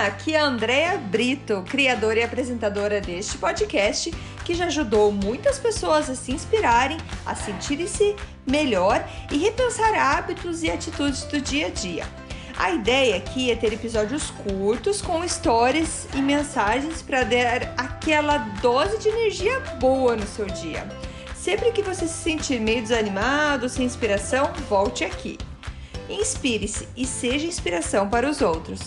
Aqui é a Andrea Brito, criadora e apresentadora deste podcast, que já ajudou muitas pessoas a se inspirarem, a sentirem-se melhor e repensar hábitos e atitudes do dia a dia. A ideia aqui é ter episódios curtos com histórias e mensagens para dar aquela dose de energia boa no seu dia. Sempre que você se sentir meio desanimado, sem inspiração, volte aqui. Inspire-se e seja inspiração para os outros.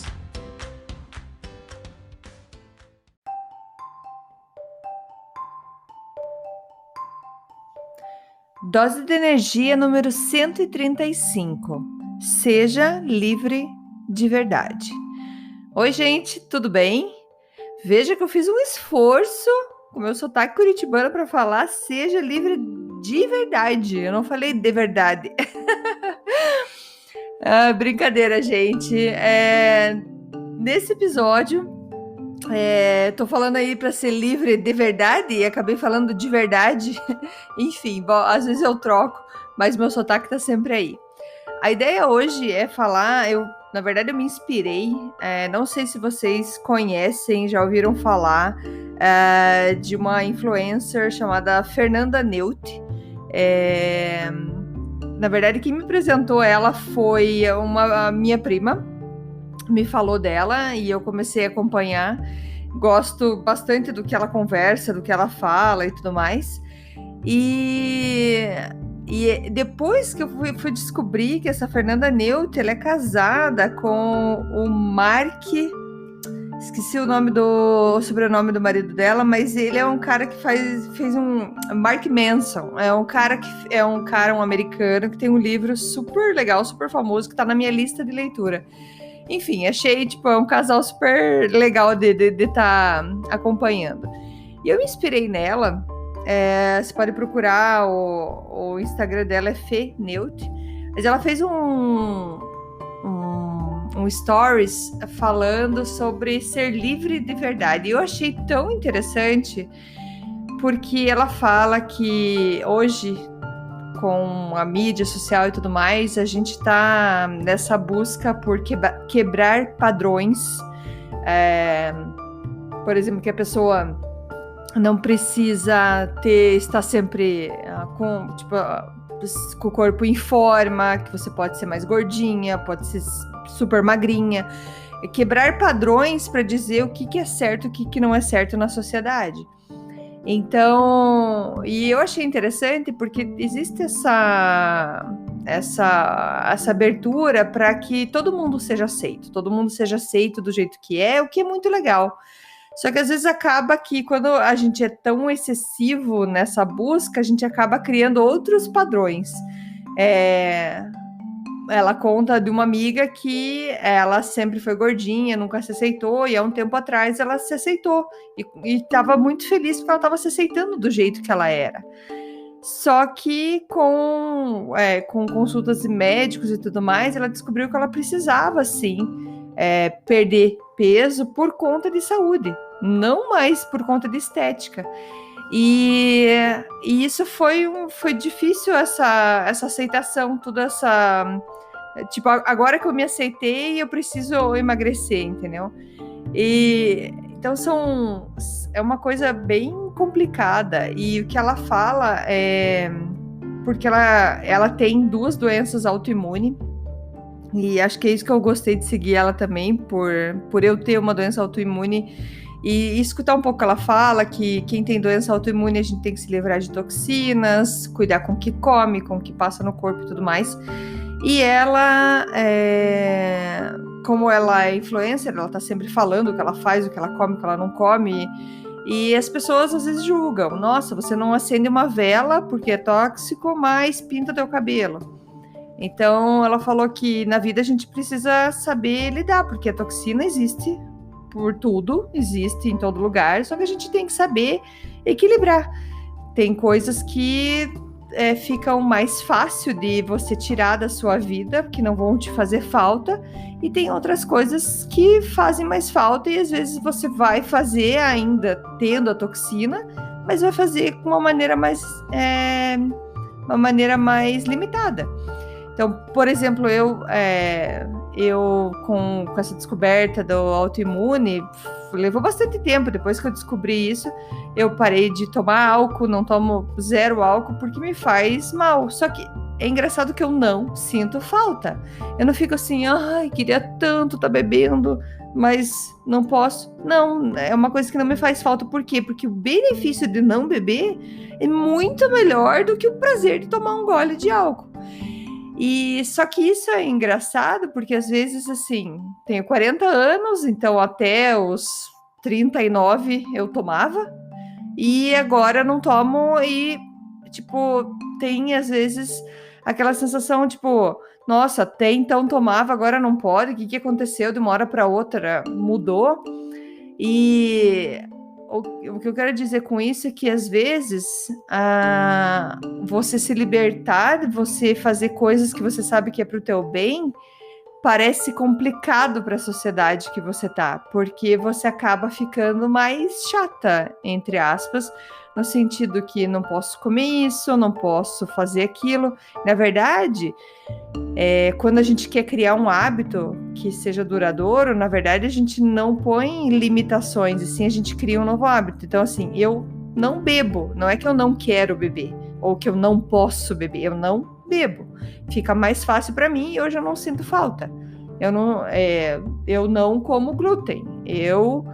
Dose de energia número 135. Seja livre de verdade. Oi, gente, tudo bem? Veja que eu fiz um esforço com meu sotaque curitibano para falar seja livre de verdade. Eu não falei de verdade. Brincadeira, gente. Nesse episódio, tô falando aí para ser livre de verdade e acabei falando de verdade. Enfim, bom, às vezes eu troco, mas meu sotaque tá sempre aí. A ideia hoje é falar, na verdade eu me inspirei, não sei se vocês conhecem, já ouviram falar de uma influencer chamada Fernanda Neut. Na verdade, quem me apresentou ela foi a minha prima, me falou dela e eu comecei a acompanhar. Gosto bastante do que ela conversa, do que ela fala e tudo mais. E depois que eu fui descobrir que essa Fernanda Neut, ela é casada com o Mark... Esqueci o sobrenome do marido dela, mas ele é um cara que fez um... Mark Manson. Um americano que tem um livro super legal, super famoso, que tá na minha lista de leitura. Enfim, achei, um casal super legal de estar acompanhando. E eu me inspirei nela. Você pode procurar, o Instagram dela é Fê Neut. Mas ela fez um stories falando sobre ser livre de verdade. E eu achei tão interessante, porque ela fala que hoje, com a mídia social e tudo mais, a gente está nessa busca por quebrar padrões. Por exemplo, que a pessoa não precisa estar sempre com o corpo em forma, que você pode ser mais gordinha, pode ser super magrinha. Quebrar padrões para dizer o que é certo e o que não é certo na sociedade. Então, e eu achei interessante porque existe essa abertura para que todo mundo seja aceito do jeito que é, o que é muito legal. Só que às vezes acaba que quando a gente é tão excessivo nessa busca, a gente acaba criando outros padrões. Ela conta de uma amiga que ela sempre foi gordinha, nunca se aceitou, e há um tempo atrás ela se aceitou e estava muito feliz porque ela estava se aceitando do jeito que ela era. Só que com consultas de médicos e tudo mais, ela descobriu que ela precisava, sim, perder peso por conta de saúde, não mais por conta de estética. E isso foi difícil, essa aceitação, toda essa... agora que eu me aceitei, eu preciso emagrecer, entendeu? Então é uma coisa bem complicada. E o que ela fala é... Porque ela tem 2 doenças autoimunes. E acho que é isso que eu gostei de seguir ela também, por eu ter uma doença autoimune. E escutar um pouco o que ela fala, que quem tem doença autoimune, a gente tem que se livrar de toxinas, cuidar com o que come, com o que passa no corpo e tudo mais. E ela, como ela é influencer, ela tá sempre falando o que ela faz, o que ela come, o que ela não come. E as pessoas às vezes julgam. Nossa, você não acende uma vela porque é tóxico, mas pinta teu cabelo. Então, ela falou que na vida a gente precisa saber lidar, porque a toxina existe por tudo, existe em todo lugar, só que a gente tem que saber equilibrar. Tem coisas que ficam mais fácil de você tirar da sua vida, que não vão te fazer falta, e tem outras coisas que fazem mais falta, e às vezes você vai fazer ainda tendo a toxina, mas vai fazer com uma maneira mais limitada. Então, por exemplo, eu, com essa descoberta do autoimune, levou bastante tempo. Depois que eu descobri isso, eu parei de tomar álcool, não tomo zero álcool, porque me faz mal. Só que é engraçado que eu não sinto falta. Eu não fico assim, ai, queria tanto estar bebendo, mas não posso. Não, é uma coisa que não me faz falta. Por quê? Porque o benefício de não beber é muito melhor do que o prazer de tomar um gole de álcool. E só que isso é engraçado, porque às vezes, assim, tenho 40 anos, então até os 39 eu tomava, e agora eu não tomo e, tipo, tem às vezes aquela sensação, tipo, nossa, até então tomava, agora não pode, o que que aconteceu de uma hora para outra? Mudou? E o que eu quero dizer com isso é que às vezes você se libertar, você fazer coisas que você sabe que é para o teu bem, parece complicado para a sociedade que você tá, porque você acaba ficando mais chata, entre aspas, no sentido que não posso comer isso, não posso fazer aquilo. Na verdade, quando a gente quer criar um hábito que seja duradouro, na verdade a gente não põe limitações, e sim a gente cria um novo hábito. Então, assim, eu não bebo, não é que eu não quero beber, ou que eu não posso beber, eu não bebo. Fica mais fácil para mim e hoje eu não sinto falta. Eu não como glúten, eu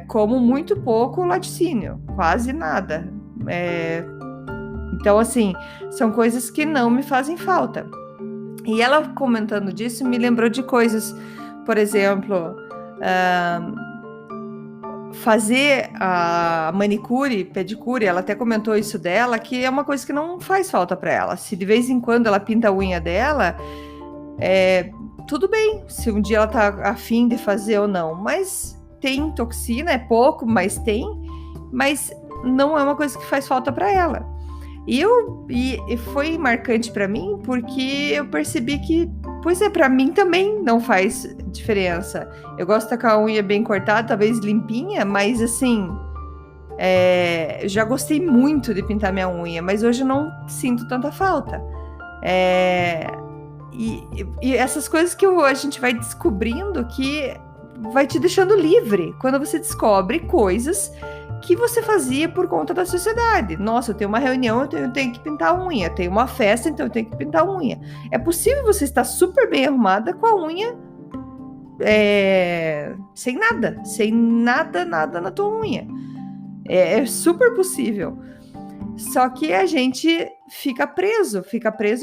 como muito pouco laticínio, quase nada. Então, assim, são coisas que não me fazem falta. E ela comentando disso me lembrou de coisas, por exemplo, fazer a manicure, pedicure, ela até comentou isso dela, que é uma coisa que não faz falta para ela. Se de vez em quando ela pinta a unha dela, tudo bem, se um dia ela tá afim de fazer ou não, mas tem toxina, é pouco, mas tem, mas não é uma coisa que faz falta para ela. E foi marcante para mim porque eu percebi que, pois para mim também não faz diferença. Eu gosto de estar com a unha bem cortada, talvez limpinha, mas assim, já gostei muito de pintar minha unha, mas hoje eu não sinto tanta falta. E essas coisas que a gente vai descobrindo que vai te deixando livre quando você descobre coisas que você fazia por conta da sociedade. Nossa, eu tenho uma reunião, eu tenho que pintar a unha. Tenho uma festa, então eu tenho que pintar a unha. É possível você estar super bem arrumada com a unha sem nada na tua unha. É super possível. Só que a gente fica preso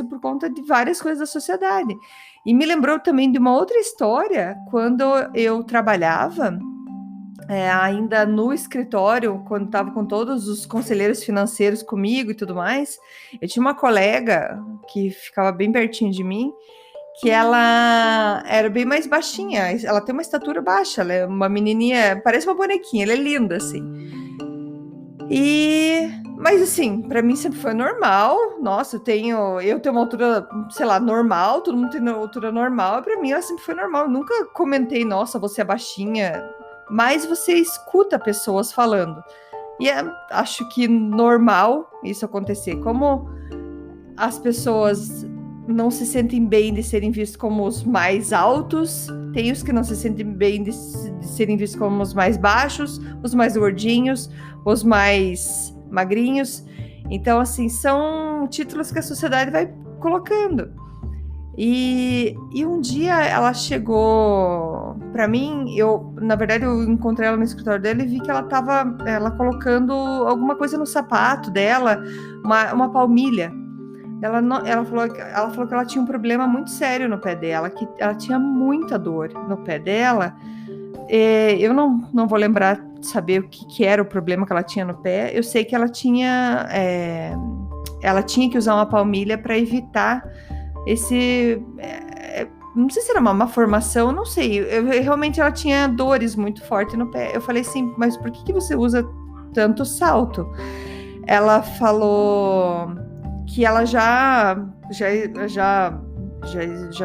por conta de várias coisas da sociedade. E me lembrou também de uma outra história, quando eu trabalhava ainda no escritório, quando estava com todos os conselheiros financeiros comigo e tudo mais, eu tinha uma colega que ficava bem pertinho de mim, que ela era bem mais baixinha, ela tem uma estatura baixa, ela é uma menininha, parece uma bonequinha, ela é linda, assim. Mas assim, para mim sempre foi normal. Nossa, eu tenho uma altura, sei lá, normal, todo mundo tem uma altura normal, e para mim ela sempre foi normal. Eu nunca comentei, nossa, você é baixinha, mas você escuta pessoas falando. E acho que normal isso acontecer. Como as pessoas não se sentem bem de serem vistos como os mais altos, tem os que não se sentem bem de serem vistos como os mais baixos, os mais gordinhos, os mais magrinhos. Então, assim, são títulos que a sociedade vai colocando. E um dia ela chegou para mim, na verdade eu encontrei ela no escritório dela e vi que ela colocando alguma coisa no sapato dela, uma palmilha. Ela falou que ela tinha um problema muito sério no pé dela, que ela tinha muita dor no pé dela. Eu não vou lembrar de saber o que era o problema que ela tinha no pé. Eu sei que ela tinha que usar uma palmilha para evitar esse... não sei se era uma malformação, não sei. Realmente ela tinha dores muito fortes no pé. Eu falei assim, mas por que você usa tanto salto? Ela falou que ela já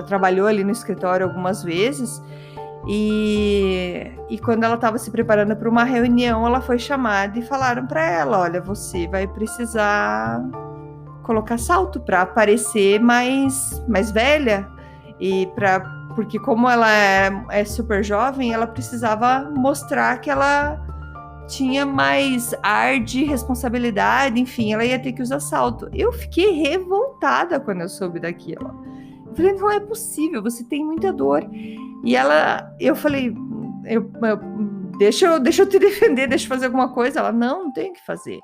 trabalhou ali no escritório algumas vezes, e quando ela estava se preparando para uma reunião, ela foi chamada e falaram para ela, olha, você vai precisar colocar salto para parecer mais velha. Porque como ela é super jovem, ela precisava mostrar que ela tinha mais ar de responsabilidade, enfim, ela ia ter que usar salto. Eu fiquei revoltada quando eu soube daquilo. Eu falei, não é possível, você tem muita dor. E eu falei, deixa eu te defender, deixa eu fazer alguma coisa. Ela, não tem o que fazer.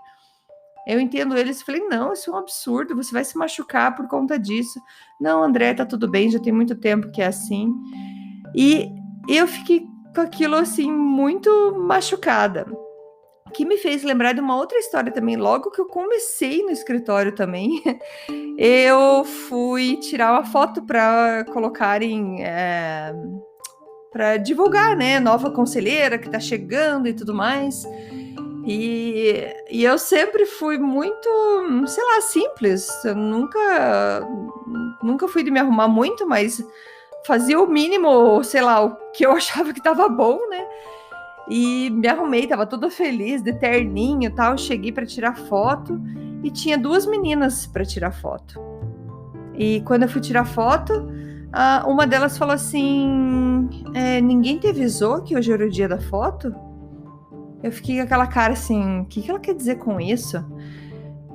Eu entendo eles, falei, não, isso é um absurdo, você vai se machucar por conta disso. Não, André, tá tudo bem, já tem muito tempo que é assim. E eu fiquei com aquilo, assim, muito machucada. Que me fez lembrar de uma outra história também, logo que eu comecei no escritório também, eu fui tirar uma foto para colocarem, para divulgar, né, nova conselheira que tá chegando e tudo mais. E eu sempre fui muito, sei lá, simples. Eu nunca fui de me arrumar muito, mas fazia o mínimo, sei lá, o que eu achava que tava bom, né? E me arrumei, tava toda feliz, de terninho e tal. Cheguei para tirar foto e tinha 2 meninas para tirar foto. E quando eu fui tirar foto, uma delas falou assim: ninguém te avisou que hoje era o dia da foto? Eu fiquei com aquela cara assim, o que ela quer dizer com isso?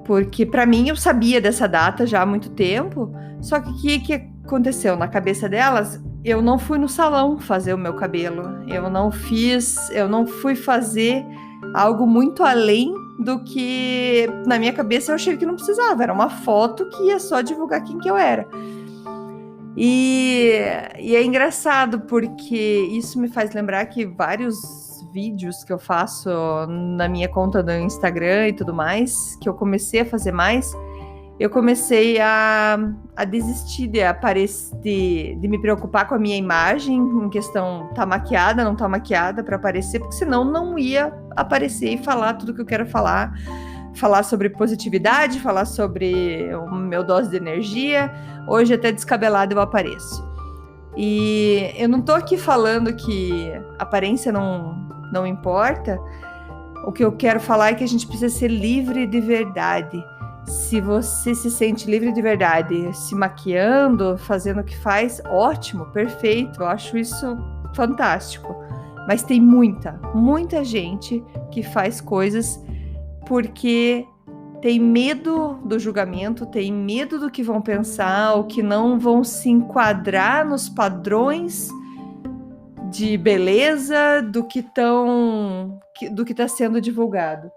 Porque para mim eu sabia dessa data já há muito tempo, só que o que aconteceu na cabeça delas? Eu não fui no salão fazer o meu cabelo, eu não fui fazer algo muito além do que na minha cabeça eu achei que não precisava, era uma foto que ia só divulgar quem que eu era. E é engraçado porque isso me faz lembrar que vários vídeos que eu faço na minha conta do Instagram e tudo mais, que eu comecei a fazer mais, eu comecei a desistir de me preocupar com a minha imagem, em questão tá maquiada, não tá maquiada para aparecer, porque senão não ia aparecer e falar tudo que eu quero falar sobre positividade, falar sobre o meu dose de energia. Hoje até descabelado eu apareço. E eu não tô aqui falando que aparência não importa. O que eu quero falar é que a gente precisa ser livre de verdade. Se você se sente livre de verdade, se maquiando, fazendo o que faz, ótimo, perfeito, eu acho isso fantástico. Mas tem muita gente que faz coisas porque tem medo do julgamento, tem medo do que vão pensar, ou que não vão se enquadrar nos padrões de beleza do que está sendo divulgado.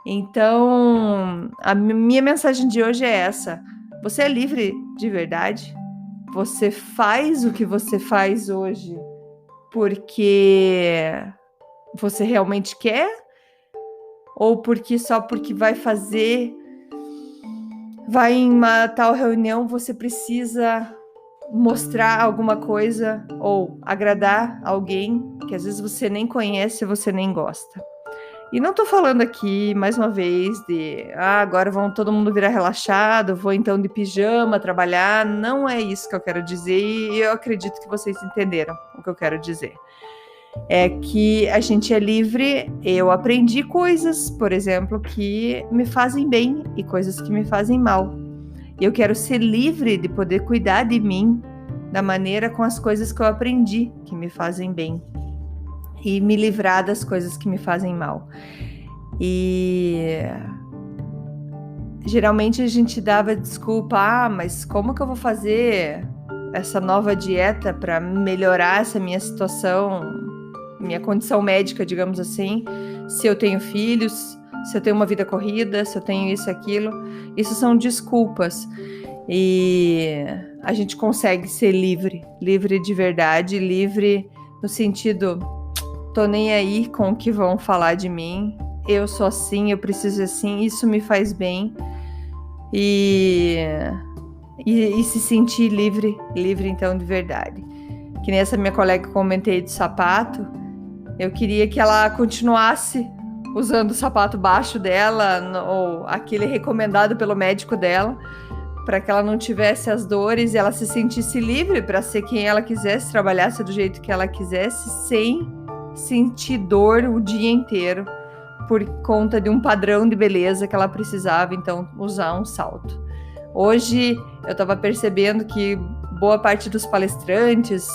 Então, a minha mensagem de hoje é essa: você é livre de verdade? Você faz o que você faz hoje porque você realmente quer? Ou só porque vai em uma tal reunião, você precisa mostrar alguma coisa ou agradar alguém que às vezes você nem conhece, você nem gosta. E não tô falando aqui, mais uma vez, agora vão todo mundo virar relaxado, vou então de pijama trabalhar. Não é isso que eu quero dizer, e eu acredito que vocês entenderam o que eu quero dizer. É que a gente é livre. Eu aprendi coisas, por exemplo, que me fazem bem e coisas que me fazem mal. E eu quero ser livre de poder cuidar de mim da maneira com as coisas que eu aprendi que me fazem bem e me livrar das coisas que me fazem mal. E geralmente a gente dava desculpa, mas como que eu vou fazer essa nova dieta para melhorar essa minha situação, minha condição médica, digamos assim, se eu tenho filhos, se eu tenho uma vida corrida, se eu tenho isso, aquilo. Isso são desculpas. E a gente consegue ser livre de verdade, livre no sentido, tô nem aí com o que vão falar de mim, eu sou assim, eu preciso assim, isso me faz bem. E se sentir livre então de verdade. Que nem essa minha colega que eu comentei de sapato, eu queria que ela continuasse usando o sapato baixo dela, ou aquele recomendado pelo médico dela, para que ela não tivesse as dores e ela se sentisse livre para ser quem ela quisesse, trabalhasse do jeito que ela quisesse, sem sentir dor o dia inteiro, por conta de um padrão de beleza que ela precisava, então, usar um salto. Hoje, eu estava percebendo que boa parte dos palestrantes,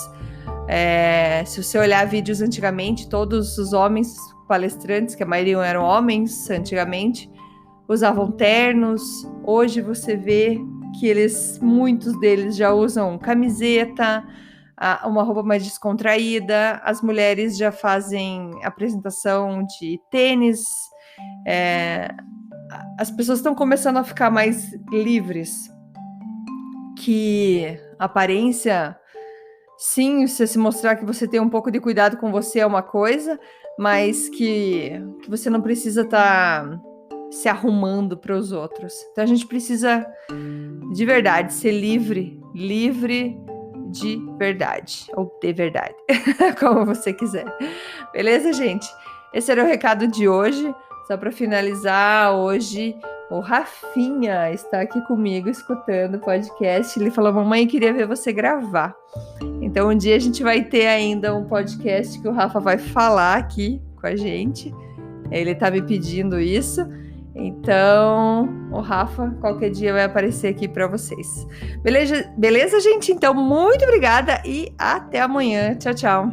se você olhar vídeos antigamente, todos os homens palestrantes, que a maioria eram homens antigamente, usavam ternos. Hoje você vê que muitos deles já usam camiseta, uma roupa mais descontraída. As mulheres já fazem apresentação de tênis. As pessoas estão começando a ficar mais livres. Que aparência, sim, se mostrar que você tem um pouco de cuidado com você é uma coisa, mas que você não precisa estar se arrumando para os outros. Então a gente precisa de verdade ser livre de verdade, ou de verdade, como você quiser. Beleza, gente? Esse era o recado de hoje. Só para finalizar, hoje o Rafinha está aqui comigo escutando o podcast. Ele falou: mamãe, queria ver você gravar. Então um dia a gente vai ter ainda um podcast que o Rafa vai falar aqui com a gente. Ele tá me pedindo isso. Então o Rafa qualquer dia vai aparecer aqui para vocês. Beleza, gente? Então muito obrigada e até amanhã. Tchau, tchau.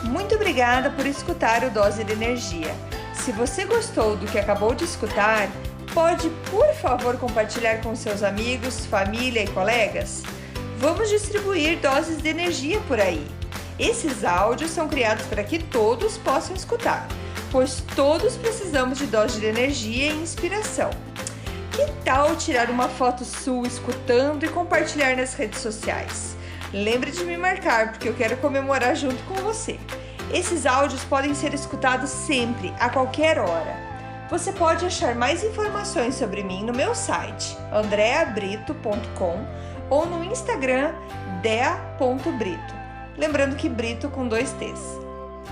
Muito obrigada por escutar o Dose de Energia. Se você gostou do que acabou de escutar, pode, por favor, compartilhar com seus amigos, família e colegas? Vamos distribuir doses de energia por aí. Esses áudios são criados para que todos possam escutar, pois todos precisamos de dose de energia e inspiração. Que tal tirar uma foto sua escutando e compartilhar nas redes sociais? Lembre de me marcar, porque eu quero comemorar junto com você. Esses áudios podem ser escutados sempre, a qualquer hora. Você pode achar mais informações sobre mim no meu site, andreabrito.com, ou no Instagram, dea.brito. Lembrando que Brito com 2 T's.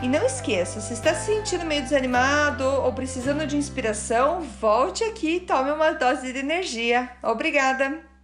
E não esqueça, se está se sentindo meio desanimado ou precisando de inspiração, volte aqui e tome uma dose de energia. Obrigada!